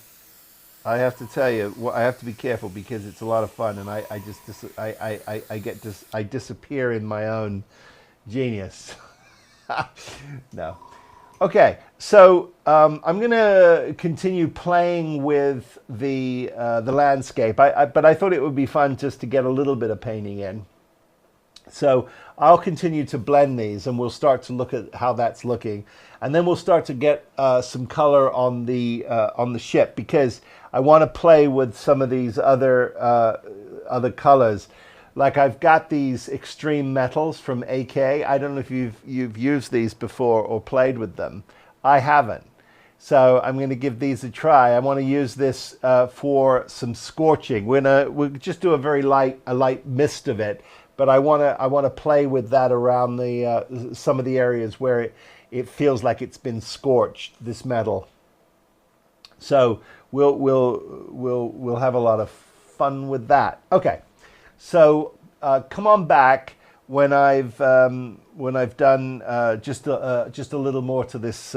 have to tell you, I have to be careful because it's a lot of fun, and I just I disappear in my own genius. No. Okay, so I'm going to continue playing with the landscape, but I thought it would be fun just to get a little bit of painting in. So I'll continue to blend these, and we'll start to look at how that's looking, and then we'll start to get some color on the ship because I want to play with some of these other colors. Like I've got these extreme metals from AK. I don't know if you've used these before or played with them. I haven't. So I'm going to give these a try. I want to use this for some scorching. We'll just do a light mist of it, but I want to play with that around the some of the areas where it feels like it's been scorched. This metal. So we'll have a lot of fun with that. Okay. So come on back when I've done just a little more to this.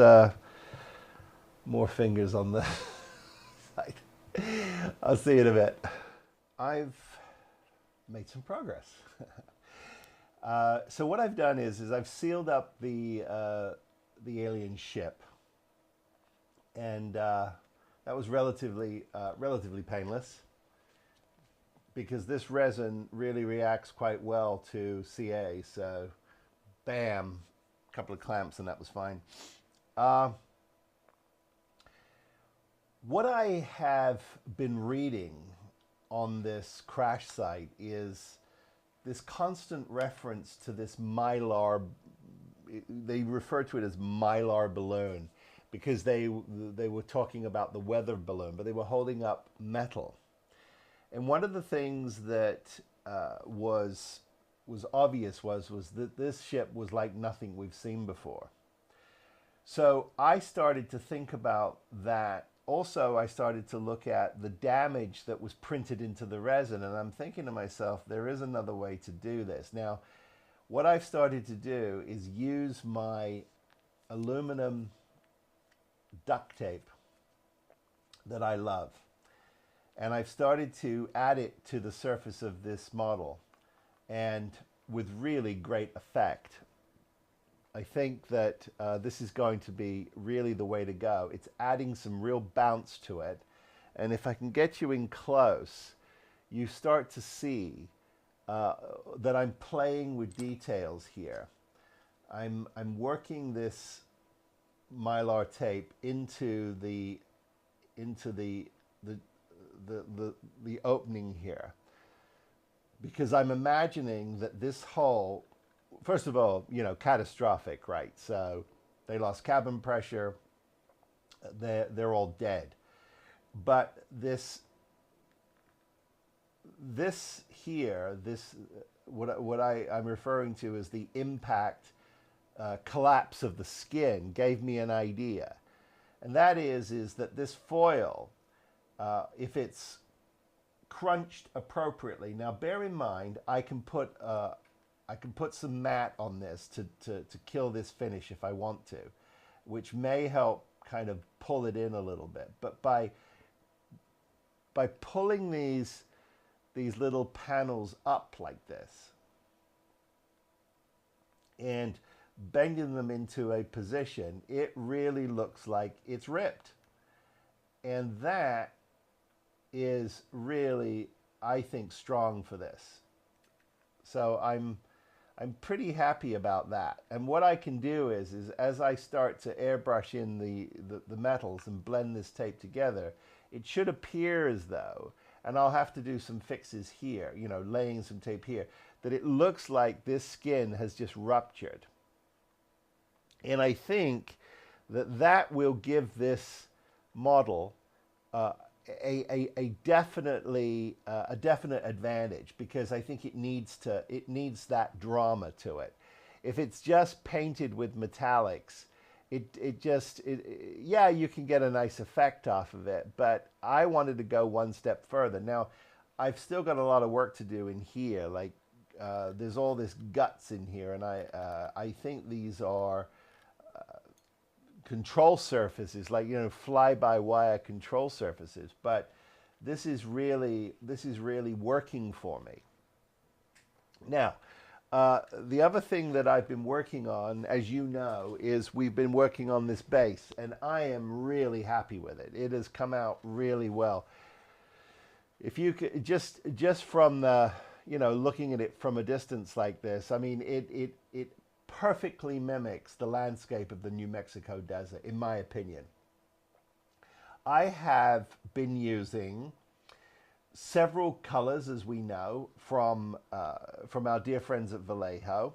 More fingers on the side. I'll see you in a bit. I've made some progress. So what I've done is I've sealed up the alien ship, and that was relatively painless, because this resin really reacts quite well to CA. So, bam, a couple of clamps and that was fine. What I have been reading on this crash site is this constant reference to this milar. They refer to it as milar balloon because they were talking about the weather balloon, but they were holding up metal. And one of the things that was obvious was that this ship was like nothing we've seen before. So I started to think about that. Also, I started to look at the damage that was printed into the resin, and I'm thinking to myself, there is another way to do this. Now, what I've started to do is use my aluminum duct tape that I love. And I've started to add it to the surface of this model, and with really great effect. I think that this is going to be really the way to go. It's adding some real bounce to it. And if I can get you in close, you start to see that I'm playing with details here. I'm working this mylar tape into the opening here, because I'm imagining that this hole, first of all, you know, catastrophic, right? So they lost cabin pressure, they're all dead. But this here, I'm referring to as the impact collapse of the skin, gave me an idea, and that is that this foil, if it's crunched appropriately. Now, bear in mind, I can put some matte on this to kill this finish if I want to, which may help kind of pull it in a little bit. But by pulling these little panels up like this and bending them into a position, it really looks like it's ripped. And that is really, I think, strong for this. So I'm pretty happy about that. And what I can do is as I start to airbrush in the metals and blend this tape together, it should appear as though, and I'll have to do some fixes here, you know, laying some tape here, that it looks like this skin has just ruptured. And I think that will give this model a definite advantage, because I think it needs that drama to it. If it's just painted with metallics, yeah, you can get a nice effect off of it, but I wanted to go one step further. Now, I've still got a lot of work to do in here. Like there's all this guts in here, and I think these are control surfaces, like, you know, fly-by-wire control surfaces. But this is really working for me. Now, the other thing that I've been working on, as you know, is we've been working on this base, and I am really happy with it. It has come out really well. If you could just from the, you know, looking at it from a distance like this, I mean, it perfectly mimics the landscape of the New Mexico desert, in my opinion. I have been using several colors, as we know, from our dear friends at Vallejo: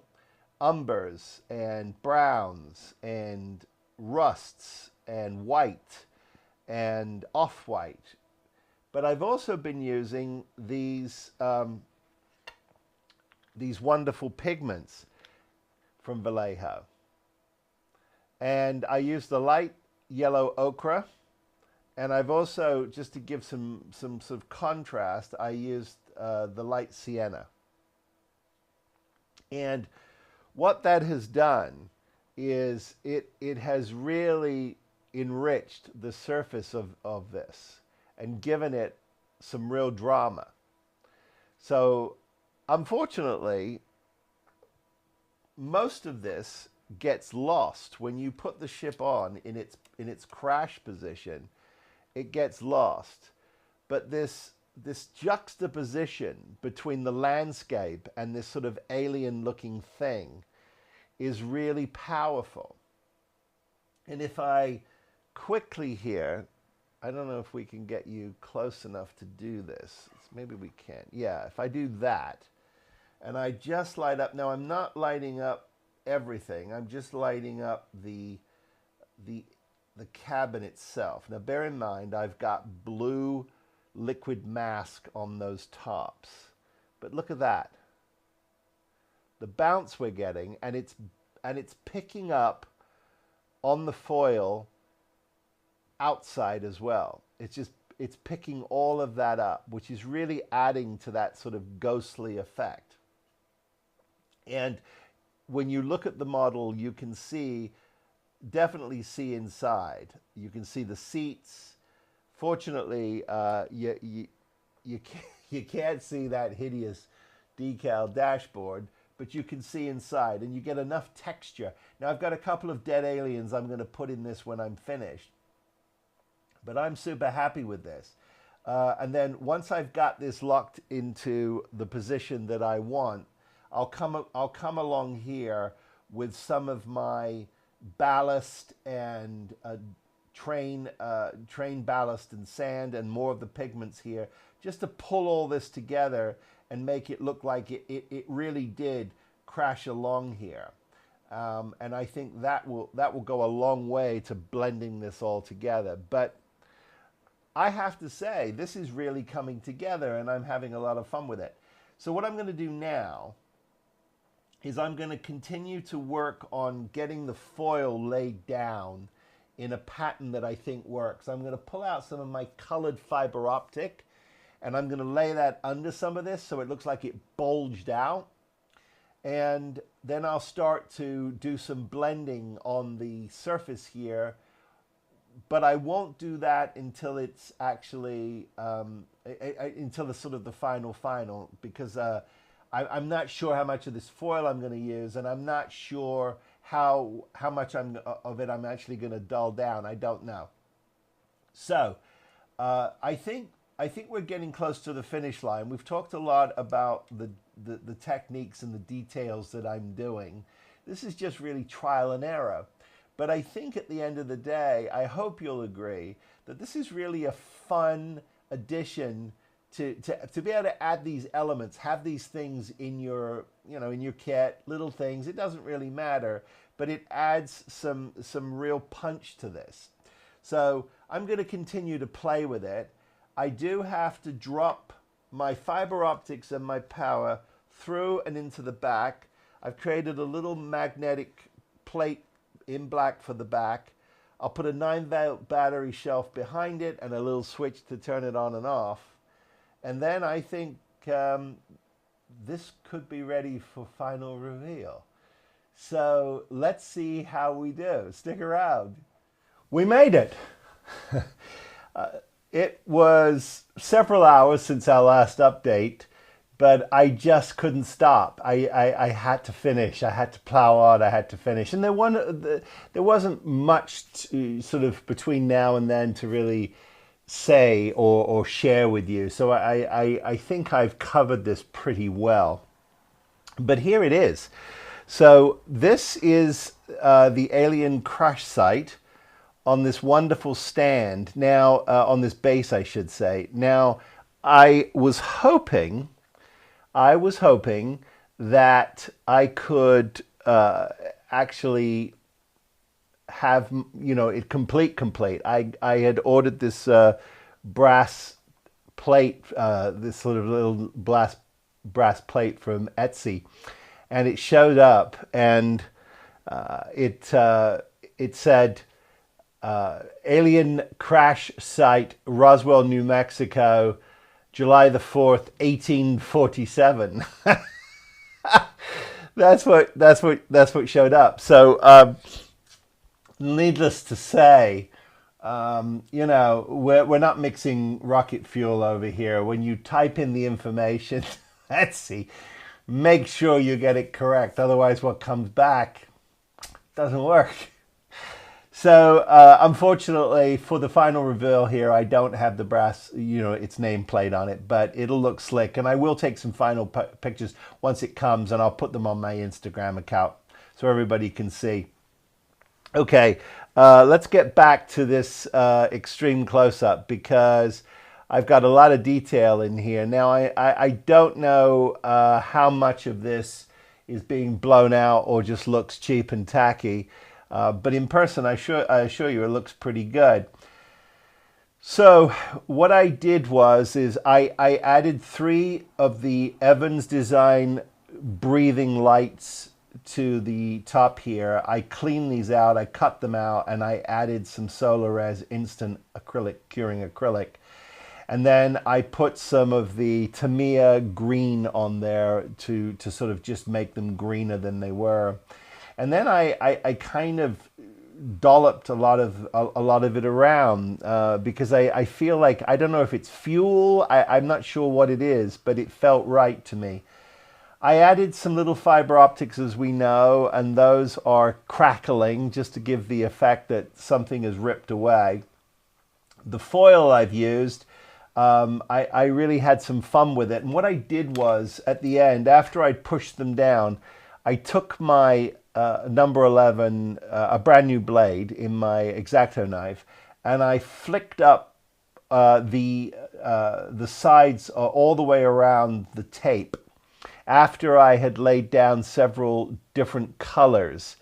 umbers and browns and rusts and white and off-white. But I've also been using these wonderful pigments from Vallejo. And I used the light yellow ochre, and I've also, just to give some sort of contrast, I used the light sienna. And what that has done is it has really enriched the surface of this and given it some real drama. So unfortunately, most of this gets lost when you put the ship on in its crash position. It gets lost. But this juxtaposition between the landscape and this sort of alien looking thing is really powerful. And if I quickly here, I don't know if we can get you close enough to do this. Maybe we can. Yeah, if I do that, and I just light up. Now, I'm not lighting up everything. I'm just lighting up the cabin itself. Now, bear in mind, I've got blue liquid mask on those tops. But look at that. The bounce we're getting, and it's picking up on the foil outside as well. It's picking all of that up, which is really adding to that sort of ghostly effect. And when you look at the model, you can definitely see inside. You can see the seats. Fortunately, you can't see that hideous decal dashboard, but you can see inside, and you get enough texture. Now, I've got a couple of dead aliens I'm going to put in this when I'm finished, but I'm super happy with this. And then once I've got this locked into the position that I want, I'll come along here with some of my ballast and train ballast and sand and more of the pigments here, just to pull all this together and make it look like it really did crash along here. And I think that will go a long way to blending this all together. But I have to say, this is really coming together and I'm having a lot of fun with it. So what I'm going to do now is I'm going to continue to work on getting the foil laid down in a pattern that I think works. I'm going to pull out some of my colored fiber optic and I'm going to lay that under some of this so it looks like it bulged out. And then I'll start to do some blending on the surface here, but I won't do that until it's actually, until the sort of the final, because I'm not sure how much of this foil I'm going to use, and I'm not sure how much of it I'm actually going to dull down. I don't know. So I think we're getting close to the finish line. We've talked a lot about the techniques and the details that I'm doing. This is just really trial and error. But I think at the end of the day, I hope you'll agree that this is really a fun addition to be able to add these elements, have these things in your, in your kit, little things. It doesn't really matter, but it adds some real punch to this. So I'm going to continue to play with it. I do have to drop my fiber optics and my power through and into the back. I've created a little magnetic plate in black for the back. I'll put a 9-volt battery shelf behind it and a little switch to turn it on and off. And then I think this could be ready for final reveal. So let's see how we do. Stick around. We made it. It was several hours since our last update, but I just couldn't stop. I had to finish. I had to plow on. I had to finish. And there wasn't much sort of between now and then to really say or share with you. So I think I've covered this pretty well. But here it is. So this is the alien crash site on this wonderful stand. Now, on this base, I should say. Now, I was hoping that I could actually have, it complete. I had ordered this brass plate, this sort of little brass plate from Etsy, and it showed up, and it said alien crash site, Roswell, New Mexico, July the 4th, 1847. That's what showed up. So needless to say, we're not mixing rocket fuel over here. When you type in the information, Etsy, make sure you get it correct. Otherwise, what comes back doesn't work. So unfortunately, for the final reveal here, I don't have the brass, its nameplate on it, but it'll look slick. And I will take some final pictures once it comes, and I'll put them on my Instagram account so everybody can see. Okay, let's get back to this extreme close-up, because I've got a lot of detail in here. Now, I don't know how much of this is being blown out or just looks cheap and tacky. But in person, I assure you, it looks pretty good. So what I did is I added 3 of the Evans Design breathing lights to the top here. I cleaned these out, I cut them out, and I added some Solar Res instant acrylic, curing acrylic. And then I put some of the Tamiya green on there to sort of just make them greener than they were. And then I kind of dolloped a lot of it around because I feel like, I don't know if it's fuel, I'm not sure what it is, but it felt right to me. I added some little fiber optics, as we know, and those are crackling just to give the effect that something is ripped away. The foil I've used, I really had some fun with it. And what I did was, at the end, after I pushed them down, I took my number 11, a brand new blade in my X-Acto knife, and I flicked up the sides all the way around the tape after I had laid down several different colors.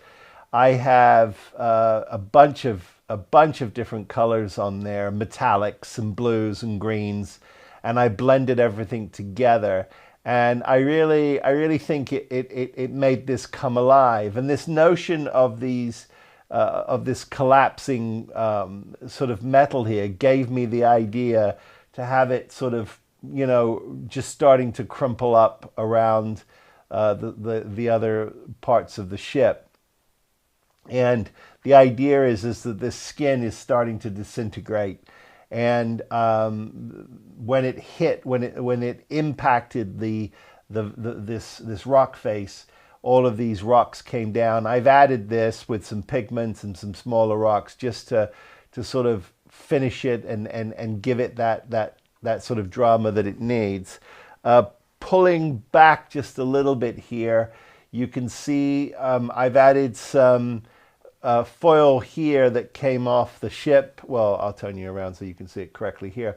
I have a bunch of different colors on there, metallics and blues and greens, and I blended everything together. And I really think it made this come alive. And this notion of these of this collapsing sort of metal here gave me the idea to have it sort of, you know, just starting to crumple up around the other parts of the ship. And the idea is that this skin is starting to disintegrate, and when it impacted this rock face, all of these rocks came down. I've added this with some pigments and some smaller rocks just to sort of finish it and give it that sort of drama that it needs. Pulling back just a little bit here, you can see I've added some foil here that came off the ship. Well, I'll turn you around so you can see it correctly here.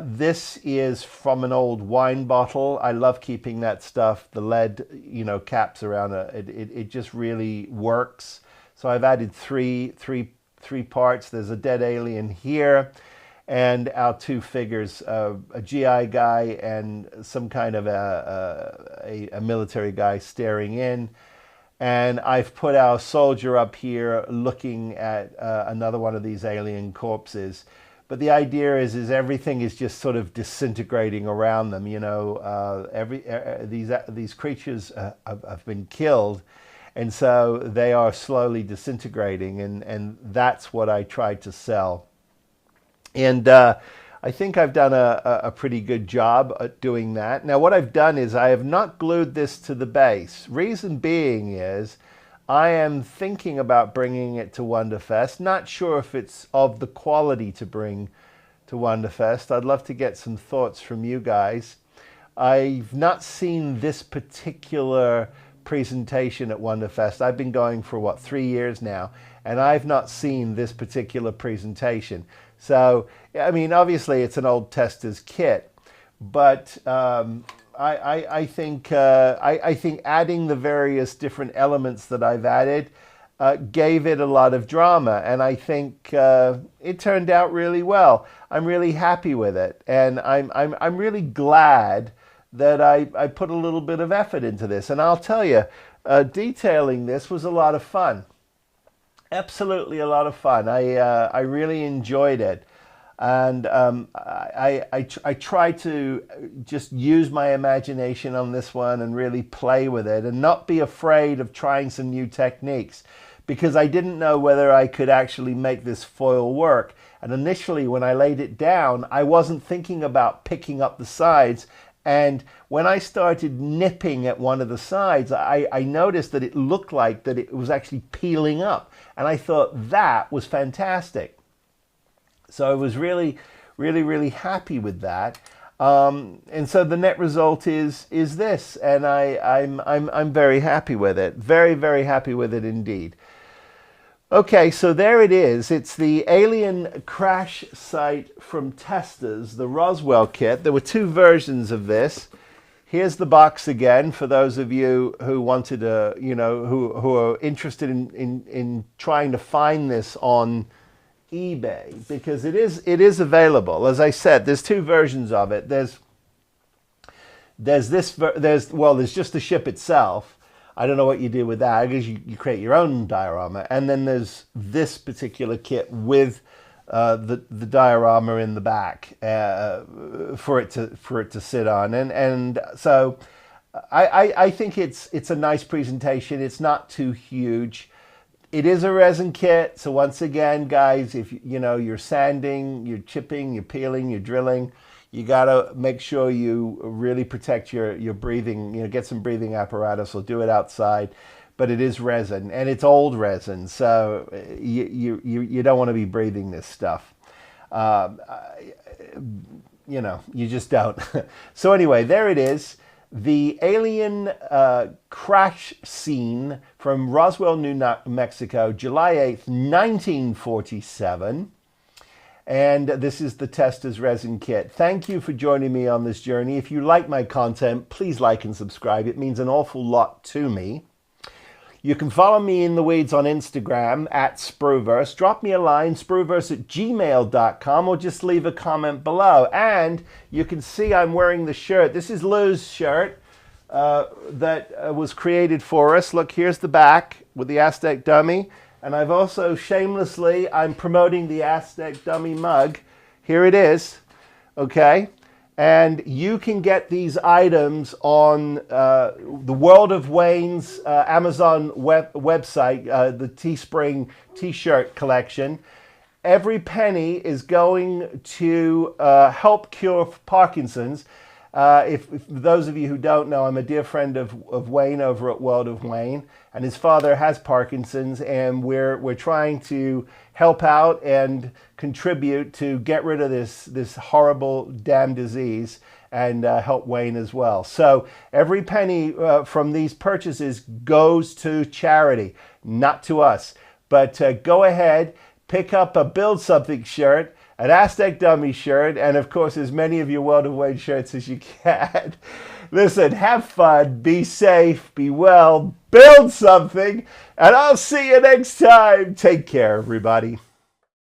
This is from an old wine bottle. I love keeping that stuff. The lead, you know, caps around it just really works. So I've added three parts. There's a dead alien here, and our two figures, a GI guy and some kind of a military guy staring in. And I've put our soldier up here looking at another one of these alien corpses. But the idea is everything is just sort of disintegrating around them. You know, these creatures have been killed, and so they are slowly disintegrating, and that's what I tried to sell. And I think I've done a pretty good job at doing that. Now, what I've done is I have not glued this to the base. Reason being is I am thinking about bringing it to Wonderfest. Not sure if it's of the quality to bring to Wonderfest. I'd love to get some thoughts from you guys. I've not seen this particular presentation at Wonderfest. I've been going for, what, 3 years now, and I've not seen this particular presentation. So, I mean, obviously it's an old Testors kit, but I think adding the various different elements that I've added gave it a lot of drama, and I think it turned out really well. I'm really happy with it, and I'm really glad that I put a little bit of effort into this. And I'll tell you, detailing this was a lot of fun. Absolutely a lot of fun. I really enjoyed it, and I try to just use my imagination on this one and really play with it and not be afraid of trying some new techniques, because I didn't know whether I could actually make this foil work. And initially when I laid it down, I wasn't thinking about picking up the sides. And when I started nipping at one of the sides, I noticed that it looked like that it was actually peeling up. And I thought that was fantastic. So I was really, really, really happy with that. And so the net result is this, and I'm very happy with it. Very, very happy with it indeed. Okay, so there it is. It's the alien crash site from TESTORS, the Roswell kit. There were two versions of this. Here's the box again for those of you who wanted to, you know, who are interested in trying to find this on eBay, because it is available. As I said, there's two versions of it. There's just the ship itself. I don't know what you do with that. I guess you create your own diorama. And then there's this particular kit with the diorama in the back for it to sit on. And so I think it's a nice presentation. It's not too huge. It is a resin kit. So once again, guys, if you know you're sanding, you're chipping, you're peeling, you're drilling, you got to make sure you really protect your breathing, you know, get some breathing apparatus or do it outside. But it is resin, and it's old resin, so you don't want to be breathing this stuff. you know, you just don't. So anyway, there it is. The alien crash scene from Roswell, New Mexico, July 8th, 1947. And this is the TESTORS resin kit. Thank you for joining me on this journey. If you like my content, please like and subscribe. It means an awful lot to me. You can follow me in the weeds on Instagram at Spruverse. Drop me a line, spruverse@gmail.com, or just leave a comment below. And you can see I'm wearing the shirt. This is Lou's shirt that was created for us. Look, here's the back with the Aztec dummy. And I've also shamelessly, I'm promoting the Aztec dummy mug. Here it is, okay? And you can get these items on the World of Wayne's Amazon website, the Teespring t-shirt collection. Every penny is going to help cure Parkinson's. If those of you who don't know, I'm a dear friend of Wayne over at World of Wayne, and his father has Parkinson's, and we're trying to help out and contribute to get rid of this horrible damn disease and help Wayne as well. So every penny from these purchases goes to charity, not to us. But go ahead, pick up a Build Something shirt, an Aztec dummy shirt, and of course as many of your World of Wayne shirts as you can. Listen, have fun, be safe, be well, build something, and I'll see you next time. Take care, everybody.